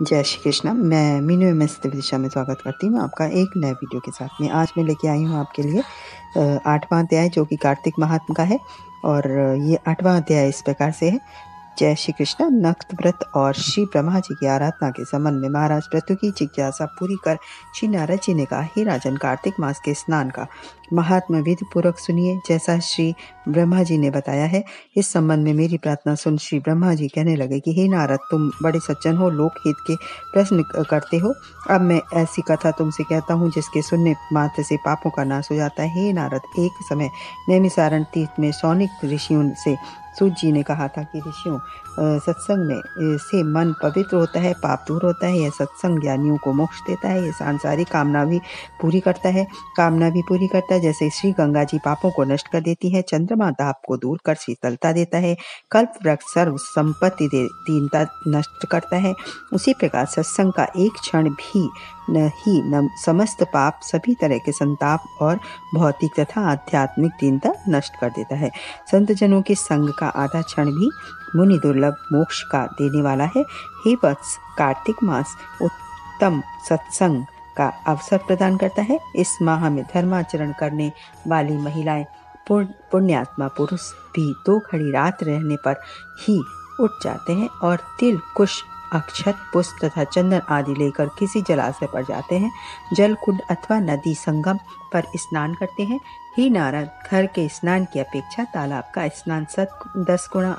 जय श्री कृष्ण। मैं मीनू एमएस दिशा में स्वागत करती हूँ आपका एक नए वीडियो के साथ में। आज मैं लेके आई हूँ आपके लिए 8वां अध्याय जो कि कार्तिक महात्म का है। और ये 8वां अध्याय इस प्रकार से है। जय श्री कृष्ण। नक्त व्रत और श्री ब्रह्मा जी की आराधना के संबंध में महाराज पृथु की जिज्ञासा पूरी कर श्री नारद जी ने कहा, हे राजन, कार्तिक मास के स्नान का महात्म्य विधि पूर्वक सुनिए। जैसा श्री ब्रह्मा जी ने बताया है, इस संबंध में मेरी प्रार्थना सुन श्री ब्रह्मा जी कहने लगे कि हे नारद, तुम बड़े सज्जन हो, लोक हित के प्रश्न करते हो। अब मैं ऐसी कथा तुमसे कहता हूँ जिसके सुनने मात्र से पापों का नाश हो जाता है। हे नारद, एक समय नैमिसारण तीर्थ में सौनिक ऋषियों से सूत जी ने कहा था कि ऋषियों, सत्संग में से मन पवित्र होता है, पाप दूर होता है। यह सत्संग ज्ञानियों को मोक्ष देता है। यह सांसारिक कामना भी पूरी करता है, जैसे श्री गंगा जी पापों को नष्ट कर देती है, चंद्रमा ताप को दूर कर शीतलता देता है, कल्प वृक्ष सर्व संपत्ति दीनता नष्ट करता है, उसी प्रकार सत्संग का एक क्षण भी समस्त पाप, सभी तरह के संताप और भौतिक तथा आध्यात्मिक दीनता नष्ट कर देता है। संत जनों के संग का आधा क्षण भी मुनि दुर्लभ मोक्ष का देने वाला है। हे वत्स, कार्तिक मास उत्तम सत्संग का अवसर प्रदान करता है। इस माह में धर्माचरण करने वाली महिलाएं, पुण्यात्मा पुरुष भी 2 घड़ी रात रहने पर ही उठ जाते हैं और तिल, कुश, अक्षत, पुष्प तथा चंदन आदि लेकर किसी जलाशय पर जाते हैं। जल कुंड अथवा नदी संगम पर स्नान करते हैं। हे नारद, घर के स्नान की अपेक्षा तालाब का स्नान 10 गुना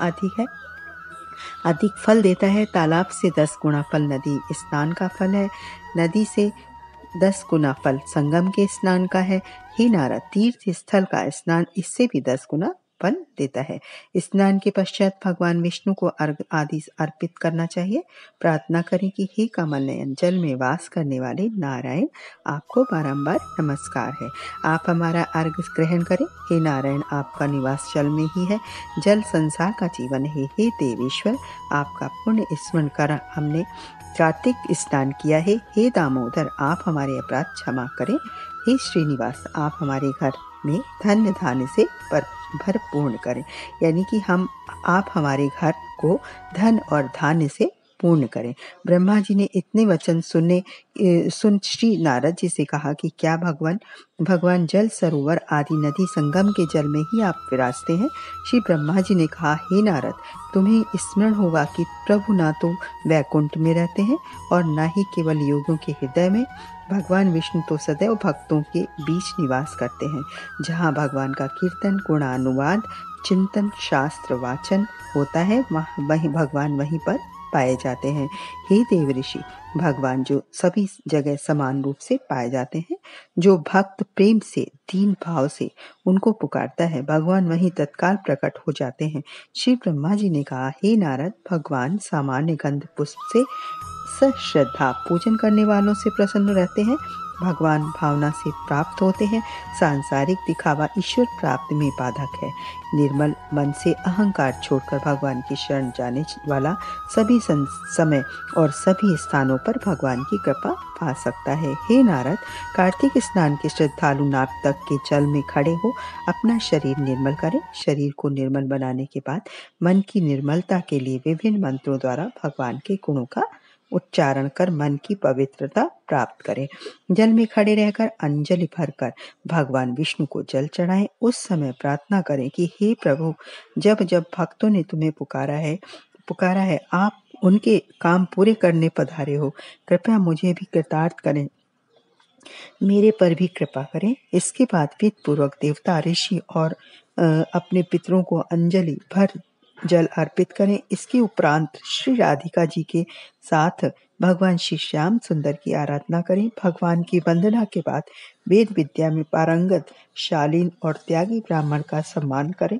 अधिक फल देता है। तालाब से 10 गुना फल नदी स्नान का फल है। नदी से 10 गुना फल संगम के स्नान का है। हे नारद, तीर्थ स्थल का स्नान इससे भी 10 गुना फल देता है। स्नान के पश्चात भगवान विष्णु को अर्घ आदि अर्पित करना चाहिए। प्रार्थना करें कि हे कमल नयन, जल में वास करने वाले नारायण, आपको बारंबार नमस्कार है, आप हमारा अर्घ ग्रहण करें। हे नारायण, आपका निवास जल में ही है, जल संसार का जीवन है। हे देवेश्वर, आपका पुण्य स्मरण कर हमने कार्तिक स्नान किया है। हे दामोदर, आप हमारे अपराध क्षमा करें। हे श्रीनिवास, आप हमारे घर में धन्य धान्य से भरपूर्ण करें, यानी कि आप हमारे घर को धन और धान्य से पूर्ण करें। ब्रह्मा जी ने इतने वचन सुन श्री नारद जी से कहा कि क्या भगवान जल सरोवर आदि नदी संगम के जल में ही आप विराजते हैं। श्री ब्रह्मा जी ने कहा, हे नारद, तुम्हें स्मरण होगा कि प्रभु ना तो वैकुंठ में रहते हैं और न ही केवल योगियों के हृदय में। भगवान विष्णु तो सदैव भक्तों के बीच निवास करते हैं। जहाँ भगवान का कीर्तन, गुणानुवाद, चिंतन, शास्त्र वाचन होता है, भगवान वहीं पर पाए जाते हैं। हे देव ऋषि, भगवान जो सभी जगह समान रूप से पाए जाते हैं, जो भक्त प्रेम से, दीन भाव से उनको पुकारता है, भगवान वहीं तत्काल प्रकट हो जाते हैं। श्री ब्रह्मा जी ने कहा, हे नारद, भगवान सामान्य गंध पुष्प से सश्रद्धा पूजन करने वालों से प्रसन्न रहते हैं। भगवान भावना से प्राप्त होते हैं। सांसारिक दिखावा ईश्वर प्राप्ति में बाधक है। निर्मल मन से अहंकार छोड़कर भगवान की शरण जाने वाला सभी समय और सभी स्थानों पर भगवान की कृपा पा सकता है। हे नारद, कार्तिक स्नान के श्रद्धालु नाक तक के जल में खड़े हो अपना शरीर निर्मल करें। शरीर को निर्मल बनाने के बाद मन की निर्मलता के लिए विभिन्न मंत्रों द्वारा भगवान के गुणों का उच्चारण कर मन की पवित्रता प्राप्त करें। जल में खड़े रहकर अंजलि भरकर भगवान विष्णु को जल चढ़ाएं। उस समय प्रार्थना करें कि हे प्रभु, जब जब भक्तों ने तुम्हें पुकारा है, आप उनके काम पूरे करने पधारे हो। कृपया मुझे भी कृतार्थ करें, मेरे पर भी कृपा करें। इसके बाद विधि पूर्वक देवता, ऋषि और अपने पितरों को अंजलि भर जल अर्पित करें। इसके उपरांत श्री राधिका जी के साथ भगवान श्री श्याम सुंदर की आराधना करें। भगवान की वंदना के बाद वेद विद्या में पारंगत, शालीन और त्यागी ब्राह्मण का सम्मान करें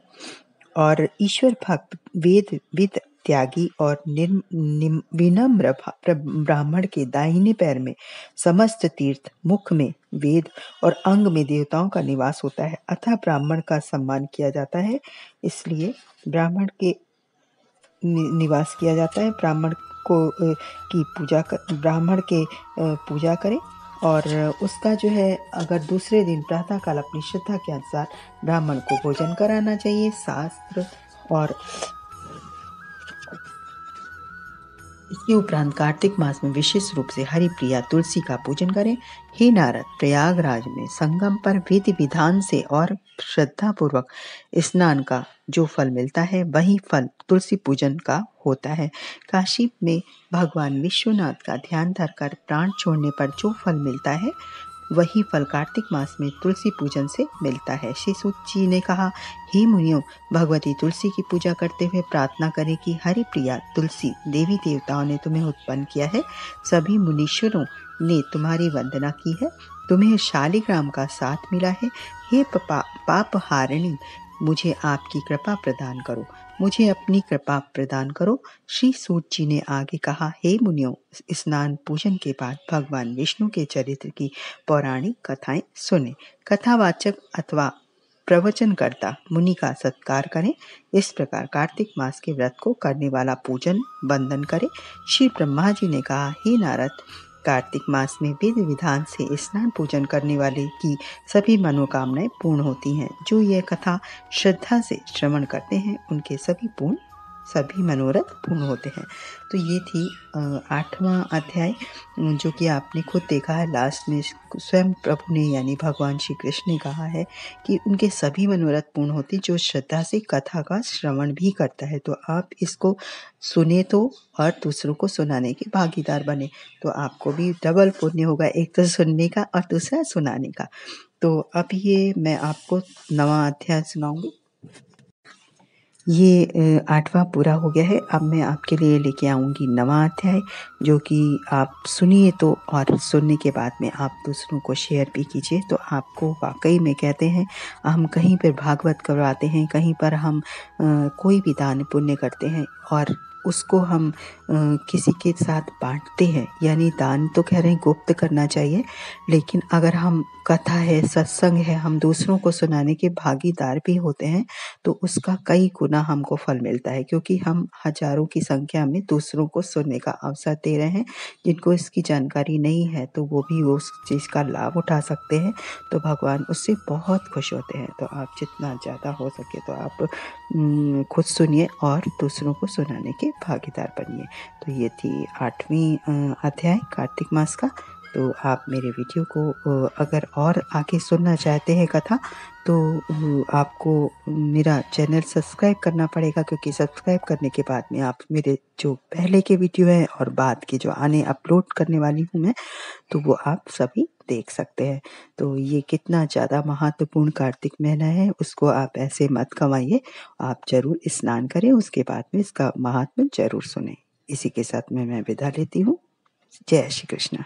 और ईश्वर भक्त, वेद त्यागी और विनम्र ब्राह्मण के दाहिने पैर में समस्त तीर्थ, मुख में वेद और अंग में देवताओं का निवास होता है, अतः ब्राह्मण का सम्मान किया जाता है। इसलिए ब्राह्मण के निवास किया जाता है। ब्राह्मण के पूजा करें और उसका जो है, अगर दूसरे दिन प्रातःकाल अपनी श्रद्धा के अनुसार ब्राह्मण को भोजन कराना चाहिए। शास्त्र और इसके उपरांत कार्तिक मास में विशेष रूप से हरिप्रिया तुलसी का पूजन करें। हे नारद, प्रयागराज में संगम पर विधि विधान से और श्रद्धा पूर्वक स्नान का जो फल मिलता है वही फल तुलसी पूजन का होता है। काशी में भगवान विश्वनाथ का ध्यान धरकर प्राण छोड़ने पर जो फल मिलता है वही फल कार्तिक मास में तुलसी पूजन से मिलता है। श्री सूत जी ने कहा, हे मुनियों, भगवती तुलसी की पूजा करते हुए प्रार्थना करें कि हरिप्रिया तुलसी देवी देवताओं ने तुम्हें उत्पन्न किया है, सभी मुनीश्वरों ने तुम्हारी वंदना की है, तुम्हें शालिग्राम का साथ मिला है। हे पाप हारिणी, मुझे आपकी कृपा प्रदान करो, मुझे अपनी कृपा प्रदान करो। श्री सूत जी ने आगे कहा, हे मुनियों, स्नान पूजन के बाद भगवान विष्णु के चरित्र की पौराणिक कथाएं सुने। कथावाचक अथवा प्रवचनकर्ता मुनि का सत्कार करें। इस प्रकार कार्तिक मास के व्रत को करने वाला पूजन बंधन करे। श्री ब्रह्मा जी ने कहा, हे नारद, कार्तिक मास में विधि विधान से स्नान पूजन करने वाले की सभी मनोकामनाएं पूर्ण होती हैं। जो यह कथा श्रद्धा से श्रवण करते हैं उनके सभी मनोरथ पूर्ण होते हैं। तो ये थी 8वां अध्याय, जो कि आपने खुद देखा है। लास्ट में स्वयं प्रभु ने यानी भगवान श्री कृष्ण ने कहा है कि उनके सभी मनोरथ पूर्ण होते जो श्रद्धा से कथा का श्रवण भी करता है। तो आप इसको सुने तो और दूसरों को सुनाने के भागीदार बने, तो आपको भी डबल पुण्य होगा, एक तो सुनने का और दूसरा सुनाने का। तो अब ये मैं आपको 9वां अध्याय सुनाऊंगी। ये 8वां पूरा हो गया है। अब मैं आपके लिए लेके आऊँगी 9वां अध्याय, जो कि आप सुनिए तो और सुनने के बाद में आप दूसरों को शेयर भी कीजिए, तो आपको वाकई में कहते हैं, हम कहीं पर भागवत करवाते हैं, कहीं पर हम कोई भी दान पुण्य करते हैं और उसको हम किसी के साथ बांटते हैं, यानी दान तो कह रहे हैं गुप्त करना चाहिए, लेकिन अगर हम कथा है, सत्संग है, हम दूसरों को सुनाने के भागीदार भी होते हैं तो उसका कई गुना हमको फल मिलता है, क्योंकि हम हजारों की संख्या में दूसरों को सुनने का अवसर दे रहे हैं। जिनको इसकी जानकारी नहीं है तो वो भी उस चीज़ का लाभ उठा सकते हैं, तो भगवान उससे बहुत खुश होते हैं। तो आप जितना ज़्यादा हो सके तो आप खुद सुनिए और दूसरों को सुनाने के भागीदार बनिए। तो ये थी 8वीं अध्याय कार्तिक मास का। तो आप मेरे वीडियो को अगर और आगे सुनना चाहते हैं कथा, तो आपको मेरा चैनल सब्सक्राइब करना पड़ेगा, क्योंकि सब्सक्राइब करने के बाद में आप मेरे जो पहले के वीडियो हैं और बाद के जो आने अपलोड करने वाली हूँ मैं, तो वो आप सभी देख सकते हैं। तो ये कितना ज़्यादा महत्वपूर्ण कार्तिक महीना है, उसको आप ऐसे मत गंवाइए। आप जरूर स्नान करें, उसके बाद में इसका महात्म्य जरूर सुने। इसी के साथ मैं विदा लेती हूँ। जय श्री कृष्ण।